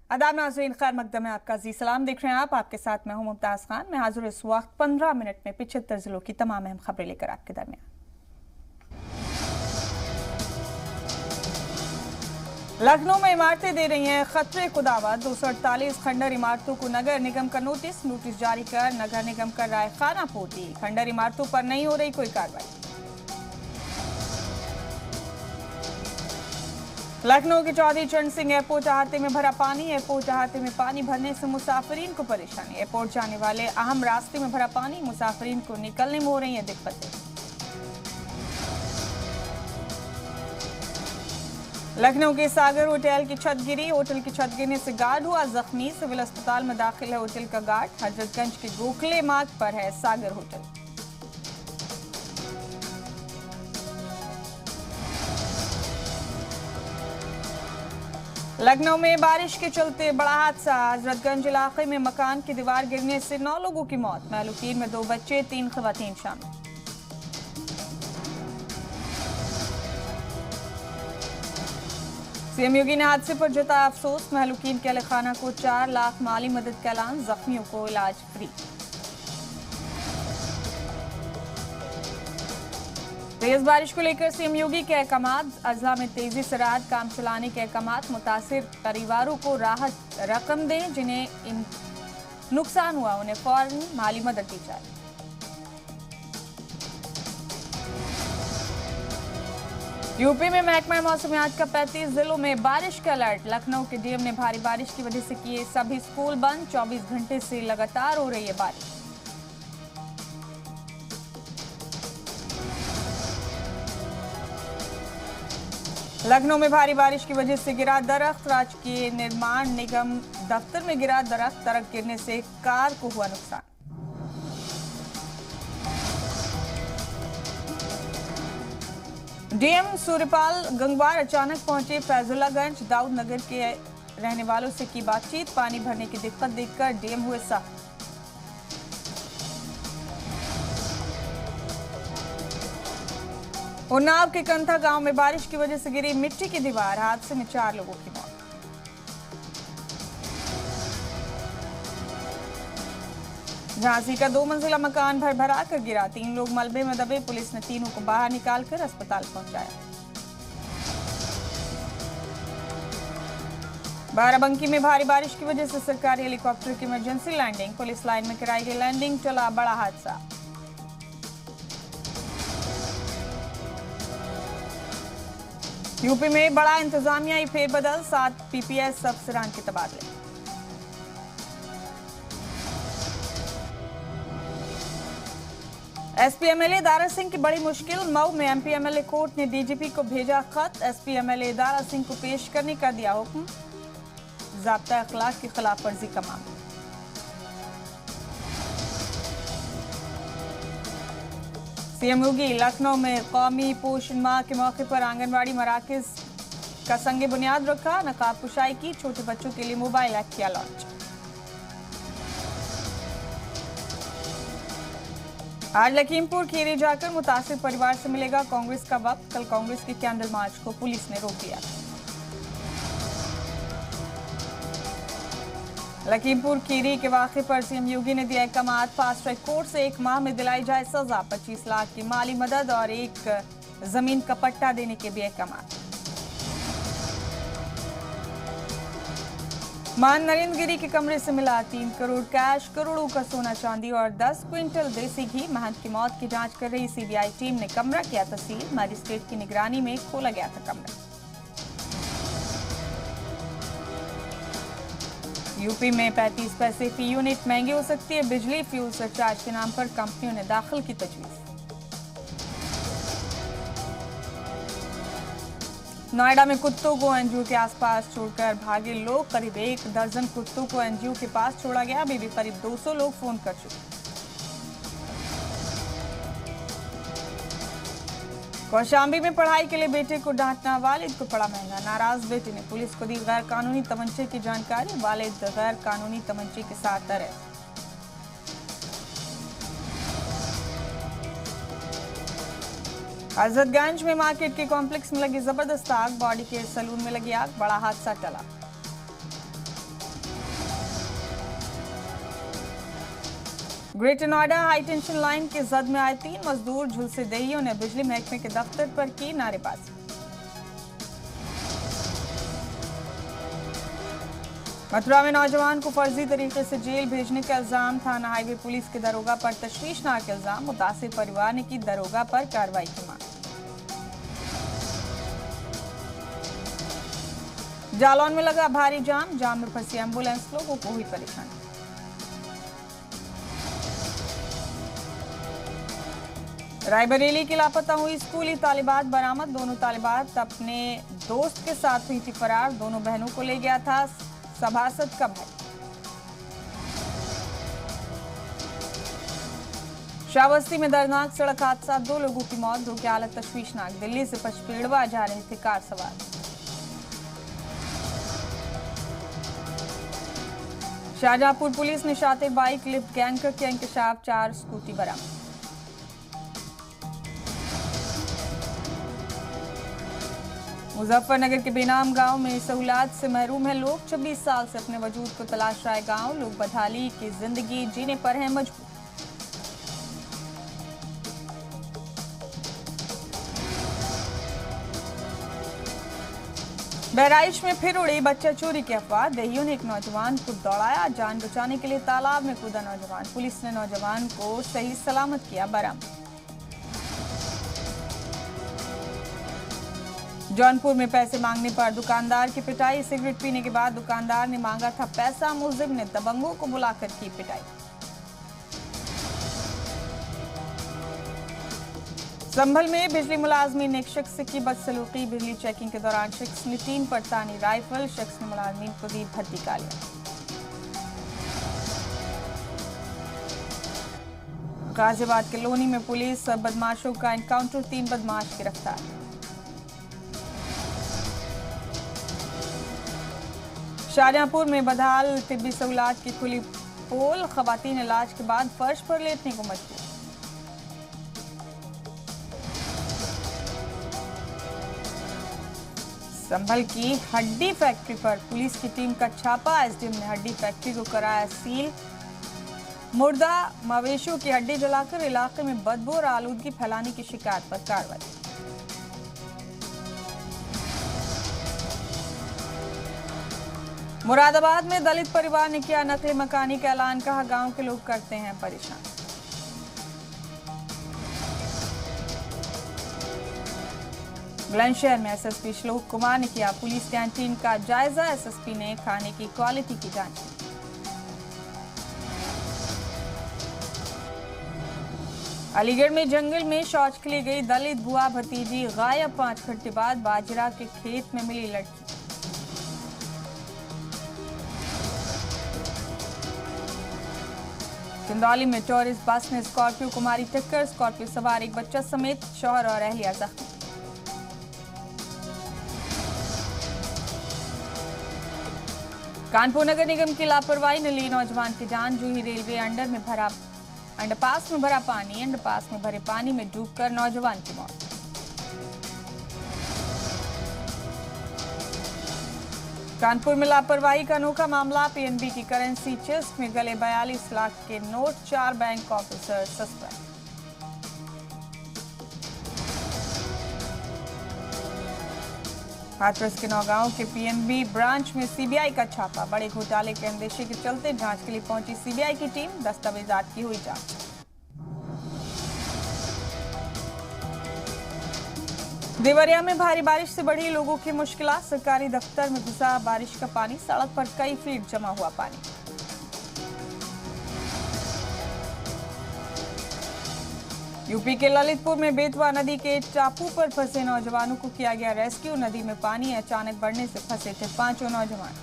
आदाब नाज़रीन, खैर मकदम में आपका जी सलाम। देख रहे हैं आपके साथ मैं हूं मुमताज़ खान। मैं हाजिर इस वक्त 15 मिनट में 75 जिलों की तमाम अहम खबरें लेकर आपके दरमियान। लखनऊ में इमारतें दे रही हैं खतरे को दावा। 248 खंडर इमारतों को नगर निगम का नोटिस जारी कर नगर निगम का राय खाना पोती। खंडर इमारतों पर नहीं हो रही कोई कार्रवाई। लखनऊ के चौधरी चरण सिंह एयरपोर्ट अहाते में भरा पानी। एयरपोर्ट अहाते में पानी भरने से मुसाफिरीन को परेशानी। एयरपोर्ट जाने वाले अहम रास्ते में भरा पानी, मुसाफिरीन को निकलने में हो रही है दिक्कतें। लखनऊ के सागर होटल की छत गिरी। होटल की छत गिरने से गार्ड हुआ जख्मी। सिविल अस्पताल में दाखिल है होटल का गार्ड। हजरतगंज के गोखले मार्ग पर है सागर होटल। लखनऊ में बारिश के चलते बड़ा हादसा। हजरतगंज इलाके में मकान की दीवार गिरने से 9 लोगों की मौत। महलूकीन में 2 बच्चे 3 खवातीन शामिल। सीएम योगी ने हादसे पर जताया अफसोस। महलूकीन के अहलखाना को 4 लाख माली मदद का ऐलान। जख्मियों को इलाज फ्री। तेज बारिश को लेकर सीएम योगी के अहकामात। अजला में तेजी से राहत काम चलाने के अहकामात। मुतासिर परिवारों को राहत रकम दें। जिन्हें नुकसान हुआ उन्हें फौरन माली मदद दी जाए। यूपी में महकमा मौसमियात का 35 जिलों में बारिश का अलर्ट। लखनऊ के डीएम ने भारी बारिश की वजह से किए सभी स्कूल बंद। 24 घंटे से लगातार हो रही है बारिश। लखनऊ में भारी बारिश की वजह से गिरा दरख्त। राजकीय निर्माण निगम दफ्तर में गिरा दरख्त गिरने से कार को हुआ नुकसान। डीएम सूर्यपाल गंगवार अचानक पहुंचे फैजुल्लागंज। दाऊद नगर के रहने वालों से की बातचीत। पानी भरने की दिक्कत देखकर डीएम हुए सख्त। उन्नाव के कंथा गांव में बारिश की वजह से गिरी मिट्टी की दीवार। हादसे में 4 लोगों की मौत। झांसी का 2 मंजिला मकान भरा कर गिरा। 3 लोग मलबे में दबे। पुलिस ने तीनों को बाहर निकालकर अस्पताल पहुंचाया। बाराबंकी में भारी बारिश की वजह से सरकारी हेलीकॉप्टर की इमरजेंसी लैंडिंग। पुलिस लाइन में कराई गई लैंडिंग। चला बड़ा हादसा। यूपी में बड़ा इंतजामियाई फेरबदल। 7 पीपीएस अफसरान के तबादले। एसपी एमएलए दारा सिंह की बड़ी मुश्किल। मऊ में एमपी एमएलए कोर्ट ने डीजीपी को भेजा खत। एसपी एमएलए दारा सिंह को पेश करने का दिया हुक्म। ज़ाब्ता अखलाक की खिलाफ वर्जी का मामला। सीएम योगी लखनऊ में कौमी पोषण माह के मौके पर आंगनबाड़ी मराकज का संगे बुनियाद रखा। नकाब कुशाई की। छोटे बच्चों के लिए मोबाइल ऐप किया लॉन्च। आज लखीमपुर खीरी जाकर मुतासिर परिवार से मिलेगा कांग्रेस का वक्त। कल कांग्रेस के कैंडल मार्च को पुलिस ने रोक दिया। लखीमपुर खीरी के वाक़े पर सीएम योगी ने दिया अहकामात। फास्ट ट्रैक कोर्ट से 1 माह में दिलाई जाए सजा। 25 लाख की माली मदद और 1 जमीन का पट्टा देने के भी अहकामात। मान नरेंद्र गिरी के कमरे से मिला 3 करोड़ कैश, करोड़ों का सोना चांदी और 10 क्विंटल देसी घी। महंत की मौत की जांच कर रही सीबीआई टीम ने कमरा किया तहसील। मजिस्ट्रेट की निगरानी में खोला गया था कमरा। यूपी में 35 पैसे फी यूनिट महंगी हो सकती है बिजली। फ्यूल सरचार्ज के नाम पर कंपनियों ने दाखिल की तजवीज़। नोएडा में कुत्तों को एनजीओ के आसपास छोड़कर भागे लोग। करीब 1 दर्जन कुत्तों को एनजीओ के पास छोड़ा गया। अभी भी करीब 200 लोग फोन कर चुके। कौशाम्बी में पढ़ाई के लिए बेटे को डांटना वालिद को पड़ा महंगा। नाराज बेटे ने पुलिस को दी गैर कानूनी तमंचे की जानकारी। वालिद गैर कानूनी तमंचे के साथ अरेस्ट। हजरतगंज में मार्केट के कॉम्प्लेक्स में लगी जबरदस्त आग। बॉडी केयर सैलून में लगी आग। बड़ा हादसा टला। Greater Noida high tension line की जद में आए 3 मजदूर झुलसे देहियों ने बिजली महकमे के दफ्तर पर की नारेबाजी। मथुरा में नौजवान को फर्जी तरीके से जेल भेजने का इल्जाम। थाना हाईवे पुलिस के दरोगा पर तशवीशनाक इल्जाम। मुतासिर परिवार ने की दरोगा पर कार्रवाई की मांग। जालौन में लगा भारी जाम में फंसी एम्बुलेंस, लोगों को हुई परेशानी। रायबरेली की लापता हुई स्कूली तालिबात बरामद। दोनों तालिबात अपने दोस्त के साथ हुई थी फरार। दोनों बहनों को ले गया था सभासद का भाई। श्रावस्ती में दर्दनाक सड़क हादसा, 2 लोगों की मौत, 2 की हालत तशवीशनाक। दिल्ली से पचपेड़वा जा रहे थे कार सवार। शाहजहांपुर पुलिस ने शातिर बाइक लिफ्ट गैंग का किया इंकशाफ, 4 स्कूटी बरामद। मुजफ्फरनगर के बेनाम गांव में सहूलियात से महरूम है लोग। 26 साल से अपने वजूद को तलाश रहा है गांव। लोग बदहाली की जिंदगी जीने पर हैं मजबूर। बहराइच में फिर उड़ी बच्चा चोरी की अफवाह। दहियों ने एक नौजवान को दौड़ाया, जान बचाने के लिए तालाब में कूदा नौजवान। पुलिस ने नौजवान को सही सलामत किया बरामद। जौनपुर में पैसे मांगने पर दुकानदार की पिटाई। सिगरेट पीने के बाद दुकानदार ने मांगा था पैसा, मुलजिम ने दबंगों को बुलाकर की पिटाई। संभल में बिजली मुलाजमीन ने एक शख्स से की बदसलूकी। बिजली चेकिंग के दौरान शख्स ने 3 पर तानी राइफल। शख्स ने मुलाजमीन को दी भर्ती कालियां। गाजियाबाद के लोनी में पुलिस बदमाशों का एनकाउंटर, 3 बदमाश गिरफ्तार। शाहजहांपुर में बदहाल तिब्बी सहूलियात की खुली पोल। खवातीन इलाज के बाद फर्श पर लेटने को मजबूर। संभल की हड्डी फैक्ट्री पर पुलिस की टीम का छापा। एसडीएम ने हड्डी फैक्ट्री को कराया सील। मुर्दा मवेशियों की हड्डी जलाकर इलाके में बदबू और आलूदगी फैलाने की शिकायत पर कार्रवाई। मुरादाबाद में दलित परिवार ने किया नकली मकानी का ऐलान। कहा गांव के लोग करते हैं परेशान। बुलंदशहर में एसएसपी श्लोक कुमार ने किया पुलिस कैंटीन का जायजा। एसएसपी ने खाने की क्वालिटी की जांच की। अलीगढ़ में जंगल में शौच के लिए गई दलित बुआ भतीजी गायब। 5 घंटे बाद बाजरा के खेत में मिली लड़की। चंदौली में टूरिस्ट बस ने स्कॉर्पियो को मारी टक्कर। स्कॉर्पियो सवार एक बच्चा समेत शौहर और अहलिया जख्मी। कानपुर नगर निगम की लापरवाही ने ली नौजवान की जान। जूही रेलवे अंडरपास में भरा पानी। अंडरपास में भरे पानी में डूबकर नौजवान की मौत। कानपुर में लापरवाही का अनोखा मामला। पीएनबी की करेंसी चेस्ट में गले 42 लाख के note. 4 bank officer suspend. Hathras के नौगांव के पीएनबी ब्रांच में सीबीआई का छापा। बड़े घोटाले के अंदेशे के चलते जांच के लिए पहुंची सीबीआई की टीम। दस्तावेजात की हुई जांच। देवरिया में भारी बारिश से बढ़ी लोगों की मुश्किलात। सरकारी दफ्तर में घुसा बारिश का पानी। सड़क पर कई फीट जमा हुआ पानी। यूपी के ललितपुर में बेतवा नदी के टापू पर फंसे नौजवानों को किया गया रेस्क्यू। नदी में पानी अचानक बढ़ने से फंसे थे 5 नौजवान।